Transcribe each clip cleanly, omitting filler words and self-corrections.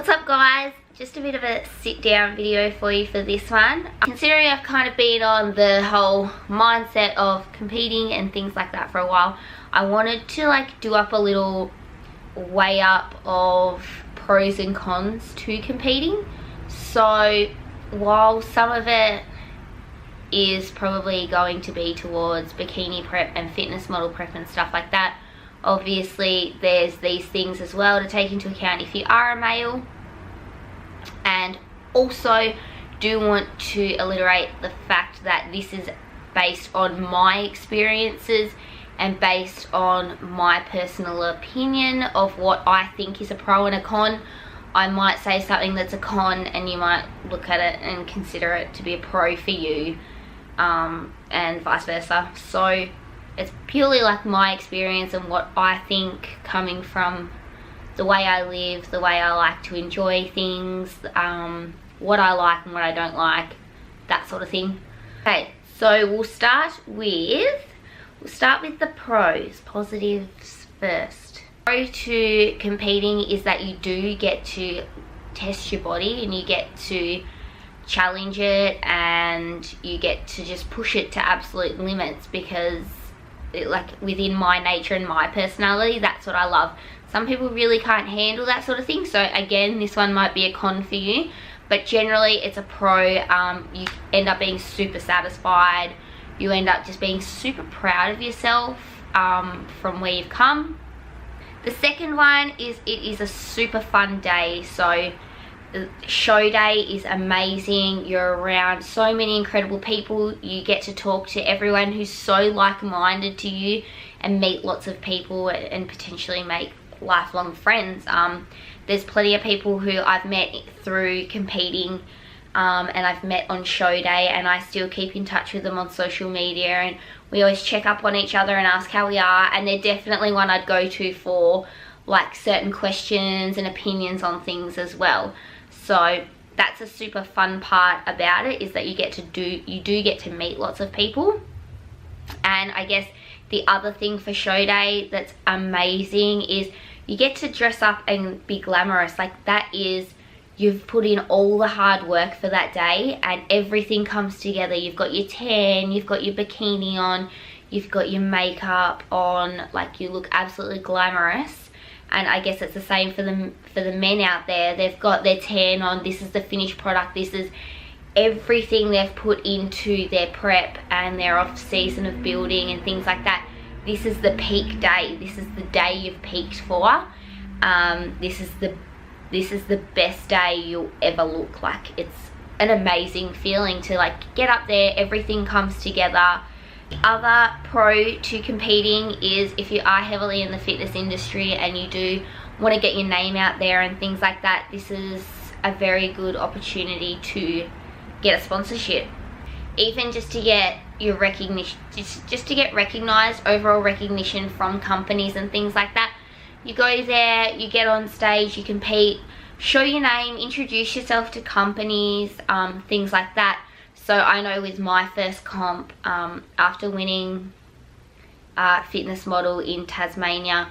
What's up guys? Just a bit of a sit down video for you for this one. Considering I've kind of been on the whole mindset of competing and things like that for a while, I wanted to do up a little weigh up of pros and cons to competing. So while some of it is probably going to be towards bikini prep and fitness model prep and stuff like that, obviously there's these things as well to take into account if you are a male. And also do want to alliterate the fact that this is based on my experiences and based on my personal opinion of what I think is a pro and a con. I might say something that's a con and you might look at it and consider it to be a pro for you, and vice versa. So it's purely my experience and what I think, coming from the way I live, the way I like to enjoy things, what I like and what I don't like, that sort of thing. Okay, so we'll start with the pros, positives first. Pro to competing is that you do get to test your body and you get to challenge it and you get to just push it to absolute limits, because within my nature and my personality, that's what I love. Some people really can't handle that sort of thing, so again, this one might be a con for you, but generally it's a pro. You end up being super satisfied, you end up just being super proud of yourself from where you've come. The second one is it is a super fun day. So the show day is amazing. You're around so many incredible people. You get to talk to everyone who's so like-minded to you and meet lots of people and potentially make lifelong friends. There's plenty of people who I've met through competing and I've met on show day, and I still keep in touch with them on social media, and we always check up on each other and ask how we are, and they're definitely one I'd go to for certain questions and opinions on things as well. So that's a super fun part about it, is that you do get to meet lots of people. And I guess the other thing for show day that's amazing is you get to dress up and be glamorous. That is, you've put in all the hard work for that day and everything comes together. You've got your tan, you've got your bikini on, you've got your makeup on, you look absolutely glamorous. And I guess it's the same for the men out there. They've got their tan on, this is the finished product, this is everything they've put into their prep and their off season of building and things like that. This is the peak day, this is the day you've peaked for. This is the best day you'll ever look. It's an amazing feeling to get up there, everything comes together. Other pro to competing is if you are heavily in the fitness industry and you do want to get your name out there and things like that, this is a very good opportunity to get a sponsorship. Even just to get your recognition, just to get recognized, overall recognition from companies and things like that. You go there, you get on stage, you compete, show your name, introduce yourself to companies, things like that. So I know with my first comp, after winning fitness model in Tasmania,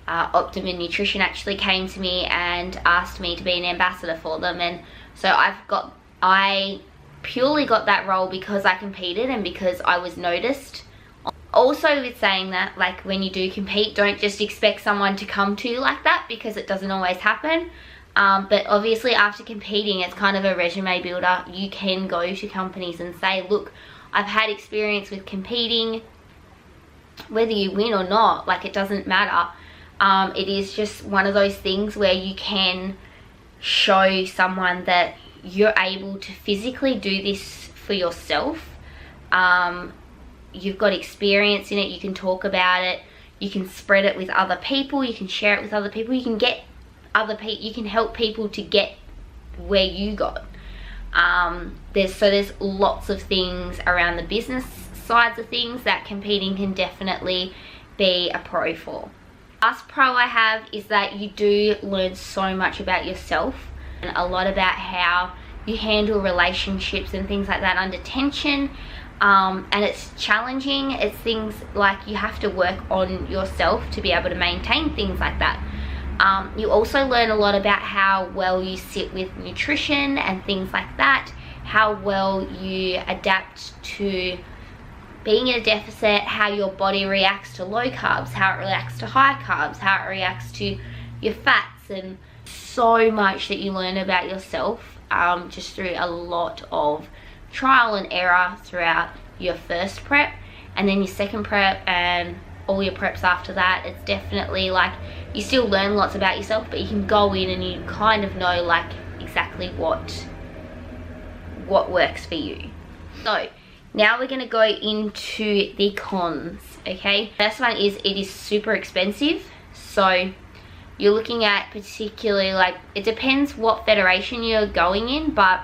Optimum Nutrition actually came to me and asked me to be an ambassador for them. And so I purely got that role because I competed and because I was noticed. Also, with saying that, when you do compete, don't just expect someone to come to you like that, because it doesn't always happen. But obviously after competing, it's kind of a resume builder. You can go to companies and say, look, I've had experience with competing. Whether you win or not, it doesn't matter. It is just one of those things where you can show someone that you're able to physically do this for yourself. You've got experience in it, you can talk about it, you can spread it with other people, you can share it with other people, you can help people to get where you got. There's lots of things around the business sides of things that competing can definitely be a pro for. Last pro I have is that you do learn so much about yourself and a lot about how you handle relationships and things like that under tension. And it's challenging. It's things you have to work on yourself to be able to maintain things like that. You also learn a lot about how well you sit with nutrition and things like that, how well you adapt to being in a deficit, how your body reacts to low carbs, how it reacts to high carbs, how it reacts to your fats, and so much that you learn about yourself just through a lot of trial and error throughout your first prep, and then your second prep and all your preps after that. It's definitely like you still learn lots about yourself, but you can go in and you kind of know like exactly what works for you. So now we're going to go into the cons. Okay, first one is it is super expensive. So you're looking at particularly, like, it depends what federation you're going in, but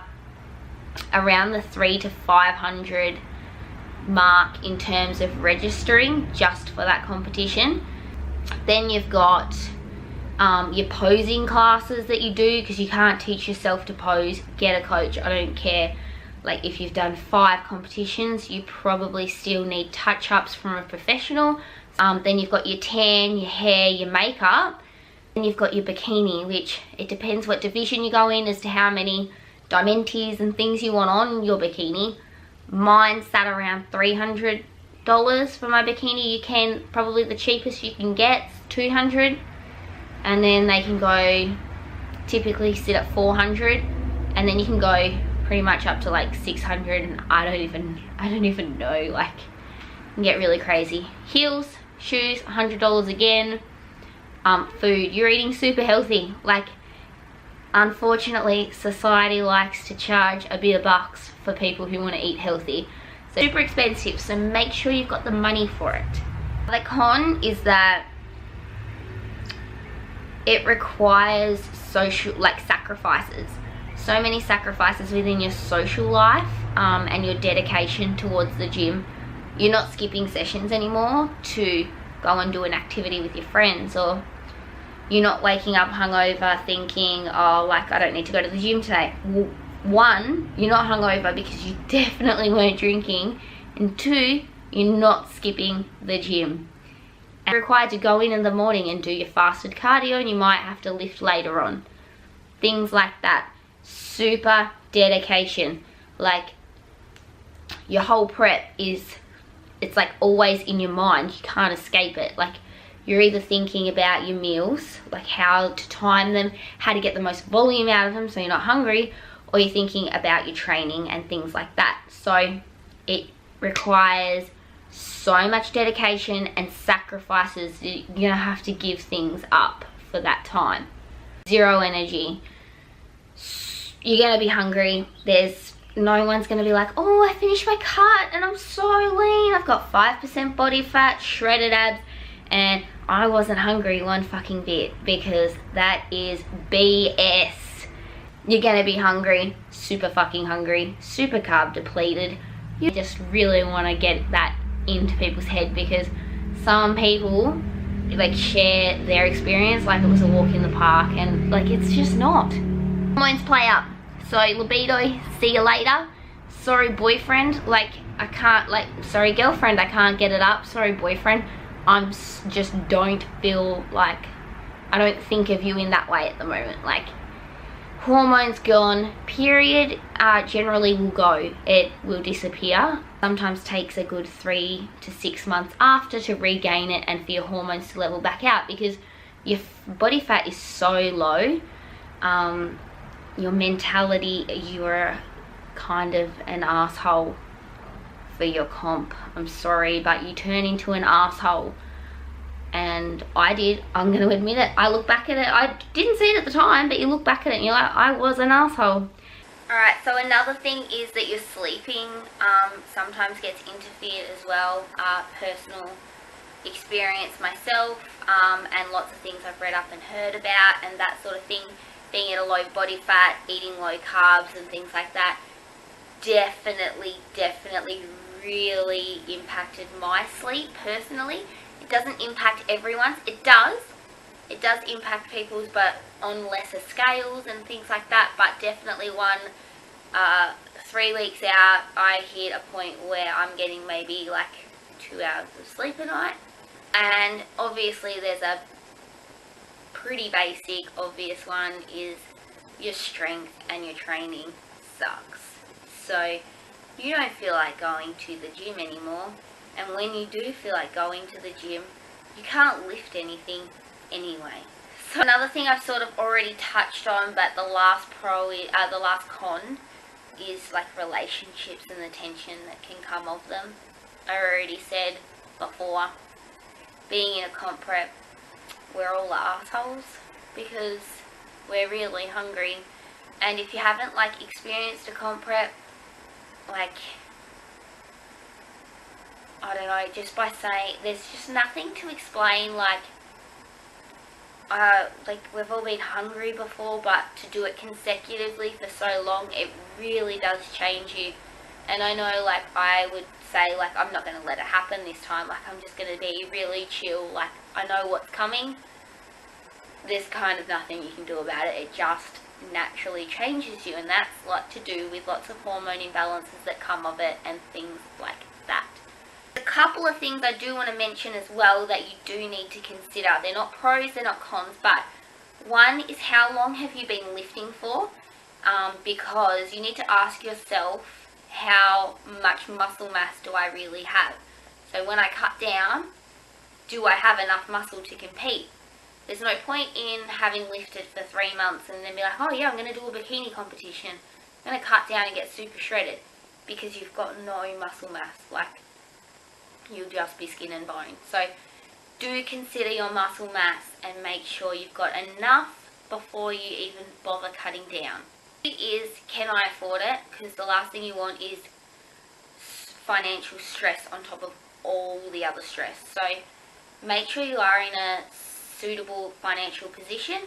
around the $300 to $500 mark in terms of registering just for that competition. Then you've got your posing classes that you do, because you can't teach yourself to pose. Get a coach. I don't care, like, if you've done 5 competitions, you probably still need touch-ups from a professional. Then you've got your tan, your hair, your makeup. Then you've got your bikini, which it depends what division you go in as to how many diamantes and things you want on your bikini. Mine sat around $300 for my bikini. You can, probably the cheapest you can get is $200, and then they can go, typically sit at $400, and then you can go pretty much up to like $600, and I don't even know, like, you can get really crazy. Heels, shoes, $100 again. Food, you're eating super healthy. Like, unfortunately, society likes to charge a bit of bucks for people who want to eat healthy. So super expensive, so make sure you've got the money for it. The con is that it requires social, like, sacrifices. So many sacrifices within your social life and your dedication towards the gym. You're not skipping sessions anymore to go and do an activity with your friends, or you're not waking up hungover thinking, oh, like, I don't need to go to the gym today. Well, 1, you're not hungover because you definitely weren't drinking, and 2, you're not skipping the gym. And you're required to go in the morning and do your fasted cardio, and you might have to lift later on. Things like that. Super dedication. Like, your whole prep is, it's like always in your mind. You can't escape it. Like, you're either thinking about your meals, like how to time them, how to get the most volume out of them so you're not hungry, or you're thinking about your training and things like that. So it requires so much dedication and sacrifices. You're gonna have to give things up for that time. Zero energy. You're gonna be hungry. No one's gonna be like, oh, I finished my cut and I'm so lean. I've got 5% body fat, shredded abs, and I wasn't hungry one fucking bit, because that is BS. You're gonna be hungry, super fucking hungry, super carb depleted. You just really want to get that into people's head, because some people, like, share their experience like it was a walk in the park, and like, it's just not. Hormones play up. So libido, see you later. Sorry boyfriend, like, I can't, like, sorry girlfriend, I can't get it up. Sorry boyfriend, just don't feel like, I don't think of you in that way at the moment. Like, hormones gone, period, generally will go. It will disappear. Sometimes takes a good 3 to 6 months after to regain it and for your hormones to level back out, because your body fat is so low. Your mentality, you're kind of an asshole for your comp. I'm sorry, but you turn into an asshole. And I did. I'm going to admit it. I look back at it. I didn't see it at the time, but you look back at it and you're like, I was an asshole. Alright, so another thing is that your sleeping sometimes gets interfered as well. Personal experience myself, and lots of things I've read up and heard about and that sort of thing. Being at a low body fat, eating low carbs and things like that, definitely really impacted my sleep personally. It doesn't impact everyone's. It does impact people's, but on lesser scales and things like that. But definitely 3 weeks out, I hit a point where I'm getting maybe like 2 hours of sleep a night. And obviously there's a pretty basic, obvious one is your strength and your training sucks. So you don't feel like going to the gym anymore, and when you do feel like going to the gym, you can't lift anything anyway. So another thing I've sort of already touched on, but the last con is like relationships and the tension that can come of them. I already said before, being in a comp prep, we're all assholes because we're really hungry, and if you haven't like experienced a comp prep, like, I don't know, just by saying, there's just nothing to explain. Like we've all been hungry before, but to do it consecutively for so long, it really does change you. And I know, like, I would say, like, I'm not going to let it happen this time. Like, I'm just going to be really chill. Like, I know what's coming. There's kind of nothing you can do about it. It just naturally changes you. And that's a lot to do with lots of hormone imbalances that come of it and things like that. A couple of things I do want to mention as well that you do need to consider. They're not pros, they're not cons, but one is how long have you been lifting for? Because you need to ask yourself, how much muscle mass do I really have? So when I cut down, do I have enough muscle to compete? There's no point in having lifted for 3 months and then be like, oh yeah, I'm going to do a bikini competition. I'm going to cut down and get super shredded, because you've got no muscle mass. Like, you'll just be skin and bone. So do consider your muscle mass and make sure you've got enough before you even bother cutting down. It is, can I afford it? Because the last thing you want is financial stress on top of all the other stress. So make sure you are in a suitable financial position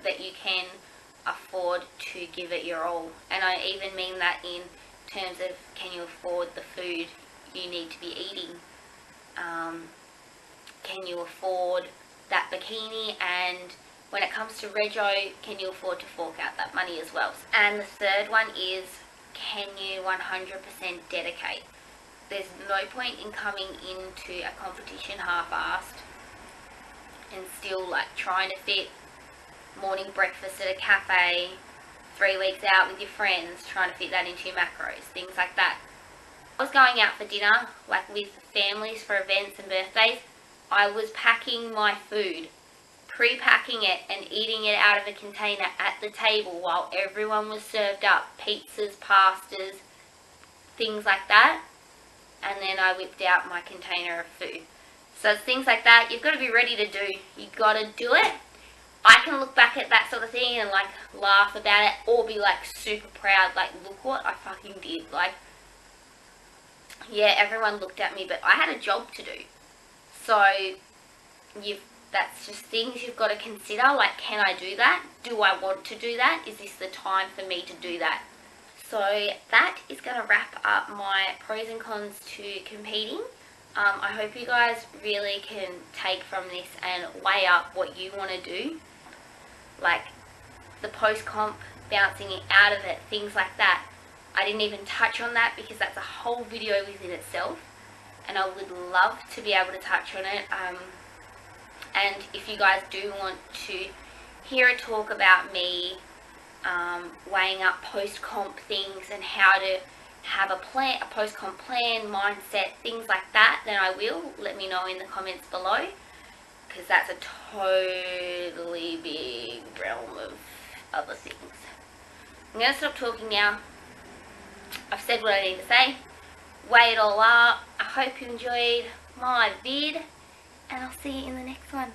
that you can afford to give it your all. And I even mean that in terms of, can you afford the food you need to be eating? Can you afford that bikini? And when it comes to rego, can you afford to fork out that money as well? And the third one is, can you 100% dedicate? There's no point in coming into a competition half-assed and still like trying to fit morning breakfast at a cafe, 3 weeks out with your friends, trying to fit that into your macros, things like that. I was going out for dinner, like with families for events and birthdays. I was packing my food, pre-packing it and eating it out of a container at the table while everyone was served up pizzas, pastas, things like that. And then I whipped out my container of food. So it's things like that you've got to be ready to do. You've got to do it. I can look back at that sort of thing and like laugh about it, or be like super proud, like, look what I fucking did. Like, yeah, everyone looked at me, but I had a job to do. So that's just things you've got to consider. Like, can I do that? Do I want to do that? Is this the time for me to do that? So that is going to wrap up my pros and cons to competing. I hope you guys really can take from this and weigh up what you want to do. Like the post-comp, bouncing it out of it, things like that. I didn't even touch on that because that's a whole video within itself, and I would love to be able to touch on it. And if you guys do want to hear a talk about me weighing up post-comp things and how to have a plan, a post-comp plan, mindset, things like that, then I will. Let me know in the comments below, because that's a totally big realm of other things. I'm going to stop talking now. I've said what I need to say. Weigh it all up. I hope you enjoyed my vid, and I'll see you in the next one.